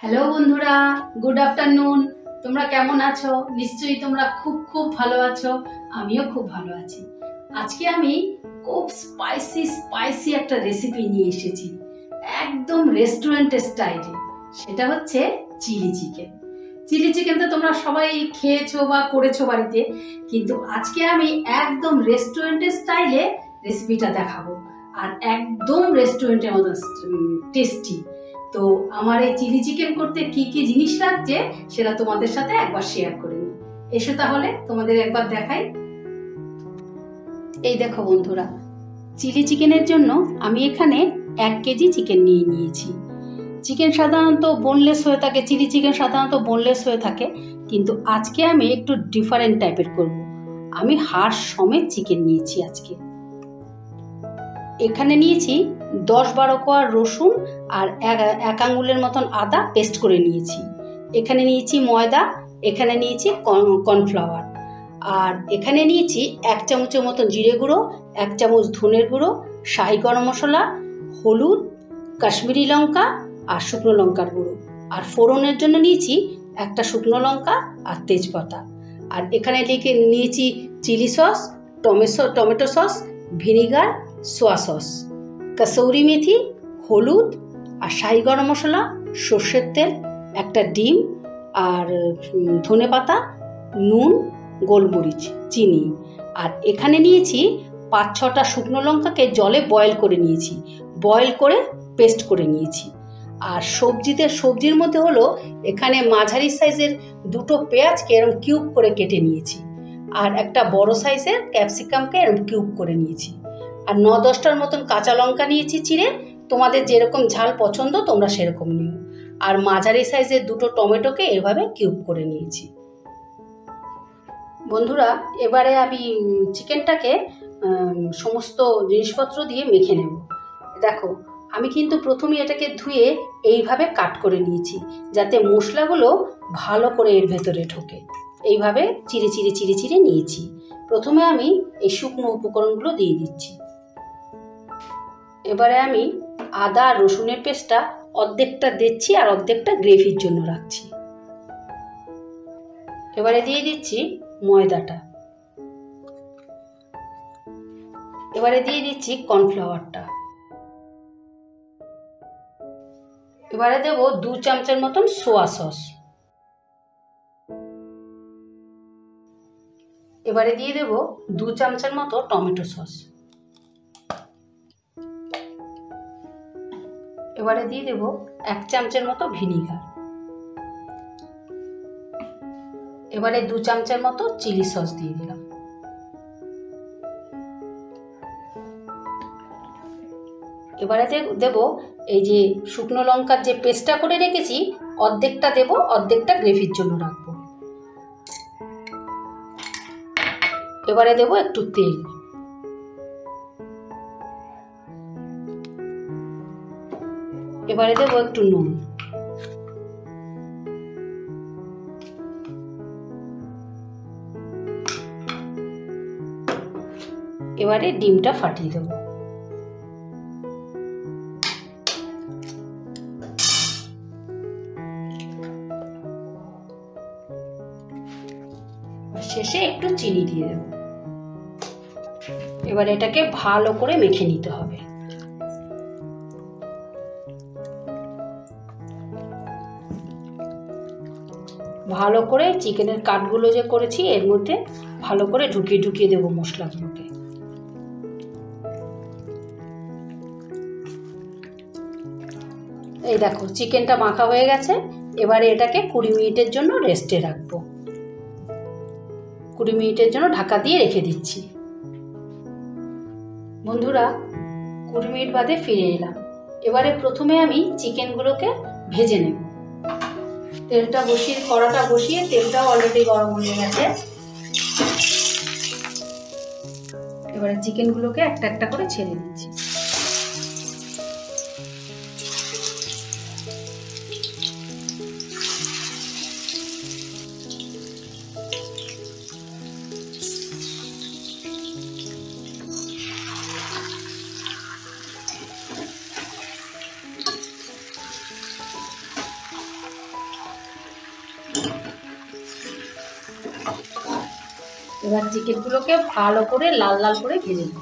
Hello বন্ধুরা, good afternoon. তোমরা কেমন আছো? নিশ্চয়ই তোমরা খুব খুব ভালো আছো। আমিও খুব ভালো আছি। আজকে আমি খুব স্পাইসি একটা রেসিপি নিয়ে এসেছি, একদম রেস্টুরেন্টের স্টাইলে। সেটা হচ্ছে চিলি চিকেন। চিলি চিকেন তো তোমরা সবাই খেয়েছো বা করেছো বাড়িতে, কিন্তু আজকে আমি একদম রেস্টুরেন্টের স্টাইলে রেসিপিটা দেখাবো, আর একদম রেস্টুরেন্টের মতো টেস্টি। তো আমার এই চিলি চিকেন করতে কি কি জিনিস লাগছে সেটা তোমাদের সাথে একবার শেয়ার করে নিই। এসো তাহলে তোমাদের একবার দেখাই। এই দেখো বন্ধুরা, চিলি চিকেনের জন্য আমি এখানে 1 কেজি চিকেন নিয়ে নিয়েছি। চিকেন সাধারণত বোনলেস হয়ে থাকে, চিলি চিকেন সাধারণত বোনলেস হয়ে থাকে, কিন্তু আজকে আমি একটু ডিফারেন্ট টাইপের করব। আমি হাড় সমেত চিকেন নিয়েছি আজকে। এখানে নিয়েছি 10-12 কোয়া রসুন আর এক আঙুলের মতন আদা পেস্ট করে নিয়েছি। এখানে নিয়েছি ময়দা, এখানে নিয়েছি কর্নফ্লাওয়ার, আর এখানে নিয়েছি 1 চামচের মতন জিরে গুঁড়ো, 1 চামচ ধনের গুঁড়ো, শাহি গরম মশলা, হলুদ, কাশ্মীরি লঙ্কা আর শুকনো লঙ্কার গুঁড়ো। আর ফোড়নের জন্য নিয়েছি একটা শুকনো লঙ্কা আর তেজপাতা। আর এখানে নিয়েছি chilli sauce, tomato sauce, vinegar, soya sauce, কাসৌরি মেথি, হলুদ আর শাহি গরম মশলা, সর্ষের তেল, একটা ডিম আর ধনে পাতা, নুন, গোলমরিচ, চিনি। আর এখানে নিয়েছি 5-6টা শুকনো লঙ্কাকে জলে বয়েল করে নিয়েছি, বয়েল করে পেস্ট করে নিয়েছি। আর সবজির মধ্যে হলো এখানে মাঝারি সাইজের 2টো পেঁয়াজকে এরকম কিউব করে কেটে নিয়েছি, আর একটা বড় সাইজের ক্যাপসিকামকে এরকম কিউব করে নিয়েছি, আর 9-10টার মতন কাঁচা লঙ্কা নিয়েছি চিড়ে। তোমাদের যেরকম ঝাল পছন্দ তোমরা সেরকম নিও। আর মাঝারি সাইজের 2টো টমেটোকে এভাবে কিউব করে নিয়েছি। বন্ধুরা, এবারে আমি চিকেনটাকে সমস্ত জিনিসপত্র দিয়ে মেখে নেব। দেখো, আমি কিন্তু প্রথমে এটাকে ধুয়ে এইভাবে কাট করে নিয়েছি, যাতে মশলাগুলো ভালো করে এর ভেতরে ঢোকে। এইভাবে চিড়ে চিড়ে নিয়েছি। প্রথমে আমি এই শুকনো উপকরণগুলো দিয়ে দিচ্ছি। এবারে আমি আদা আর রসুনের পেস্টটা অর্ধেকটা দিচ্ছি আর অর্ধেকটা গ্রেভির জন্য রাখছি। এবারে দিয়ে দিচ্ছি ময়দাটা। এবারে দিয়ে দিচ্ছি কর্নফ্লাওয়ারটা। এবারে দেব 2 চামচের মতন সোয়া সস। এবারে দিয়ে দেব 2 চামচের মতো টমেটো সস। এবারে দিয়ে দেব 1 চামচের মতো ভিনিগার। এবারে 2 চামচের মতো চিলি সস দিয়ে দিলাম। এবারে দেব এই যে শুকনো লঙ্কার যে পেস্টটা করে রেখেছি, অর্ধেকটা দেব, অর্ধেকটা গ্রেভির জন্য রাখবো। এবারে দেব একটু তেল। এবারে দেব একটু নুন। এবারে ডিমটা ফাটিয়ে দেব। শেষে একটু চিনি দিয়ে দেব। এবার এটাকে ভালো করে মেখে নিতে হবে। ভালো করে চিকেনের কাটগুলো যে করেছি এর মধ্যে ভালো করে ঢুকিয়ে দেব মশলাগুলোকে। এই দেখো, চিকেনটা মাখা হয়ে গেছে। এবারে এটাকে 20 মিনিটের জন্য রেস্টে রাখবো। 20 মিনিটের জন্য ঢাকা দিয়ে রেখে দিচ্ছি। বন্ধুরা, 20 মিনিট বাদে ফিরে এলাম। এবারে প্রথমে আমি চিকেনগুলোকে ভেজে নেব। কড়াটা বসিয়ে তেলটাও অলরেডি গরম হয়ে গেছে। এবারে চিকেনগুলোকে একটা একটা করে ছেড়ে দিচ্ছি। এবার চিকেনগুলোকে ভালো করে লাল লাল করে ভেজে নেব।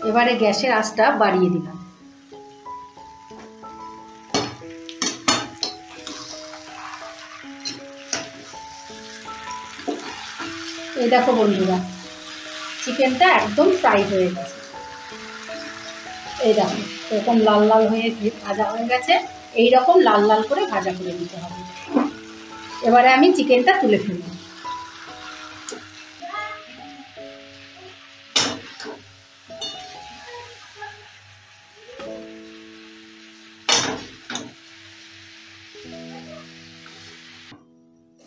এবারে গ্যাসের আঁচটা বাড়িয়ে দিলাম। এই দেখো বন্ধুরা, চিকেনটা একদম ফ্রাই হয়ে গেছে। এই দেখো এরকম লাল লাল হয়ে ভাজা হয়ে গেছে। এইরকম লাল লাল করে ভাজা করে নিতে হবে। এবারে আমি চিকেনটা তুলে ফেলব।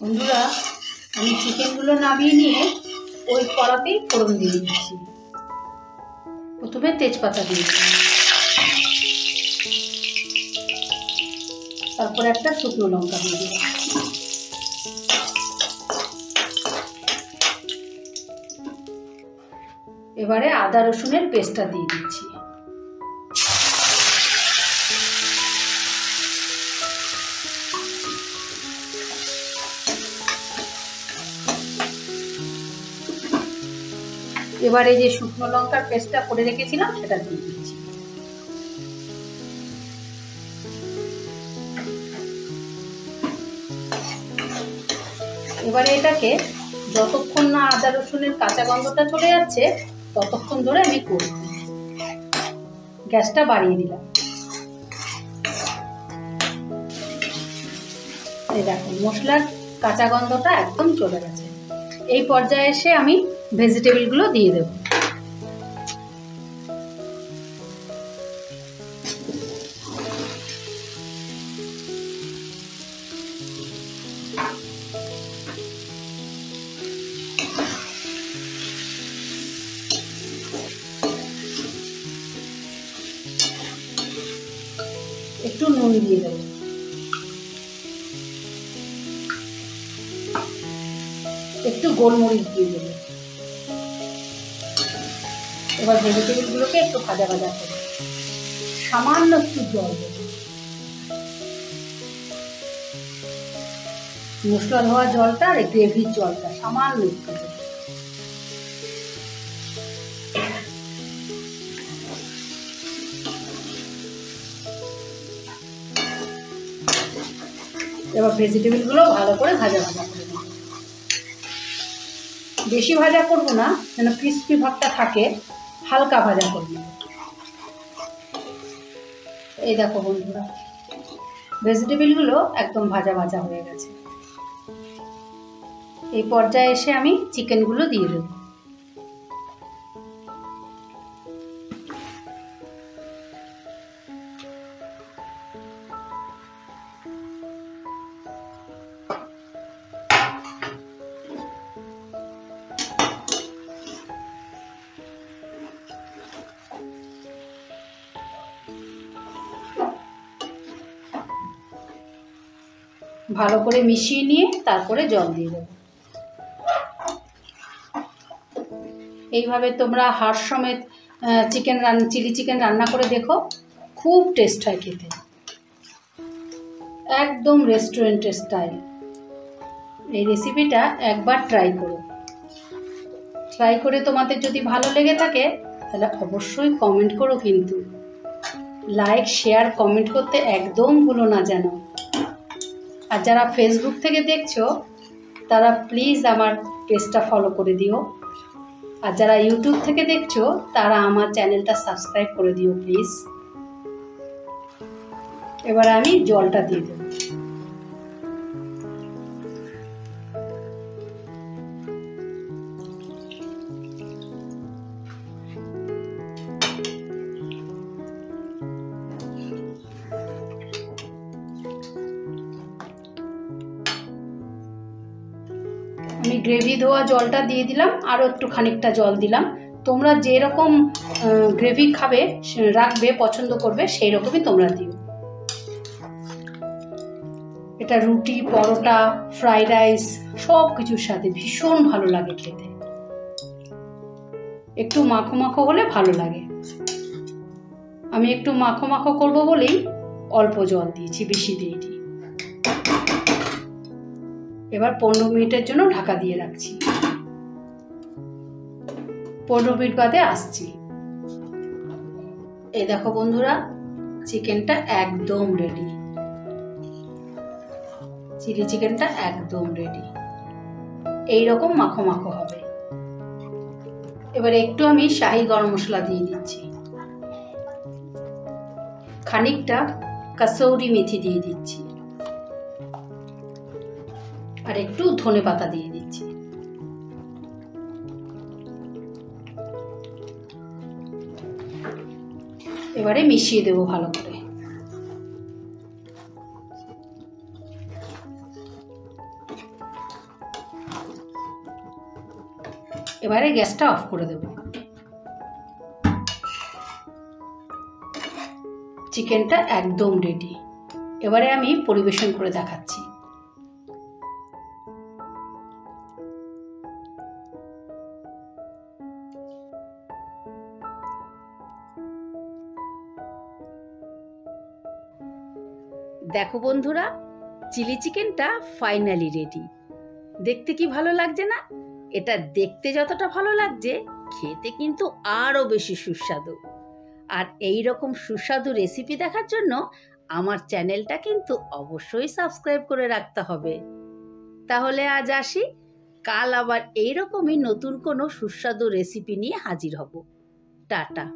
বন্ধুরা, আমি চিকেনগুলো নামিয়ে নিয়ে ওই কড়াতেই ফোড়ন দিয়ে দিচ্ছি। প্রথমে তেজপাতা দিয়ে দিচ্ছি, তারপরে একটা শুকনো লঙ্কা দিয়ে দিলাম। এবারে আদা রসুনের পেস্টটা দিয়ে দিচ্ছি। এবারে যে শুকনো লঙ্কার পেস্টটা করে রেখেছিলাম সেটা দিয়ে দিচ্ছি। এবারে এটাকে যতক্ষণ না আদা রসুনের কাঁচা গন্ধটা চলে যাচ্ছে ততক্ষণ ধরে আমি করব। গ্যাসটা বাড়িয়ে দিলাম। এই দেখুন মশলার কাঁচা গন্ধটা একদম চলে গেছে। এই পর্যায়ে এসে আমি ভেজিটেবলগুলো দিয়ে দেব। একটু নুন দিয়ে দেব। একটু গোলমরিচ দিয়ে দেব। এবার ভেজিটেবলগুলোকে একটু ভাজা ভাজা করব। সামান্য একটু জল দেব। মশলা ধোয়া জলটা আর গ্রেভির জলটা সামান্য একটু দেব। এবার ভেজিটেবলগুলো ভালো করে ভাজা ভাজা করে নেব। বেশি ভাজা করব না, যেন ক্রিস্পি ভাবটা থাকে, হালকা ভাজা করব। এই দেখো বন্ধুরা, ভেজিটেবলগুলো একদম ভাজা ভাজা হয়ে গেছে। এই পর্যায়ে এসে আমি চিকেনগুলো দিয়ে দেব। ভালো করে মিশিয়ে নিয়ে তারপরে জল দিয়ে দেব। এইভাবে তোমরা হাড় সমেত চিলি চিকেন রান্না করে দেখো, খুব টেস্ট হয় খেতে, একদম রেস্টুরেন্টের স্টাইল। এই রেসিপিটা একবার ট্রাই করো। ট্রাই করে তোমাদের যদি ভালো লেগে থাকে তাহলে অবশ্যই কমেন্ট করো, কিন্তু লাইক শেয়ার কমেন্ট করতে একদম ভুলো না যেন। আর যারা ফেসবুক থেকে দেখছো তারা প্লিজ আমার পেজটা ফলো করে দিও। আর যারা ইউটিউব থেকে দেখছো তারা আমার চ্যানেলটা সাবস্ক্রাইব করে দিও প্লিজ। এবার আমি জলটা দিয়ে দেব। আমি গ্রেভি ধোয়া জলটা দিয়ে দিলাম, আরও একটু খানিকটা জল দিলাম। তোমরা যেরকম গ্রেভি খাবে রাখবে পছন্দ করবে সেই রকমই তোমরা দিও। এটা রুটি, পরোটা, ফ্রাইড রাইস সব কিছুর সাথে ভীষণ ভালো লাগে খেতে। একটু মাখো মাখো হলে ভালো লাগে। আমি একটু মাখো মাখো করবো বলেই অল্প জল দিয়েছি, বেশি দিইনি। এবার 15 মিনিটের জন্য ঢাকা দিয়ে রাখছি। 15 মিনিট বাদে আসছি। এই দেখো বন্ধুরা, চিকেনটা একদম রেডি। চিলি চিকেনটা একদম রেডি। এইরকম মাখো মাখো হবে। এবার একটু আমি শাহি গরম মশলা দিয়ে দিচ্ছি, খানিকটা কাসৌরি মেথি দিয়ে দিচ্ছি, আর একটু ধনেপাতা দিয়ে দিচ্ছি। এবারে মিশিয়ে দেবো ভালো করে। এবারে গ্যাসটা অফ করে দেব। চিকেনটা একদম রেডি। এবারে আমি পরিবেশন করে দেখাচ্ছি। দেখো বন্ধুরা, চিলি চিকেনটা ফাইনালি রেডি। দেখতে কি ভালো লাগছে না? এটা দেখতে যতটা ভালো লাগছে, খেতে কিন্তু আরও বেশি সুস্বাদু। আর এই রকম সুস্বাদু রেসিপি দেখার জন্য আমার চ্যানেলটা কিন্তু অবশ্যই সাবস্ক্রাইব করে রাখতে হবে। তাহলে আজ আসি, কাল আবার এইরকমই নতুন কোনো সুস্বাদু রেসিপি নিয়ে হাজির হব। টাটা।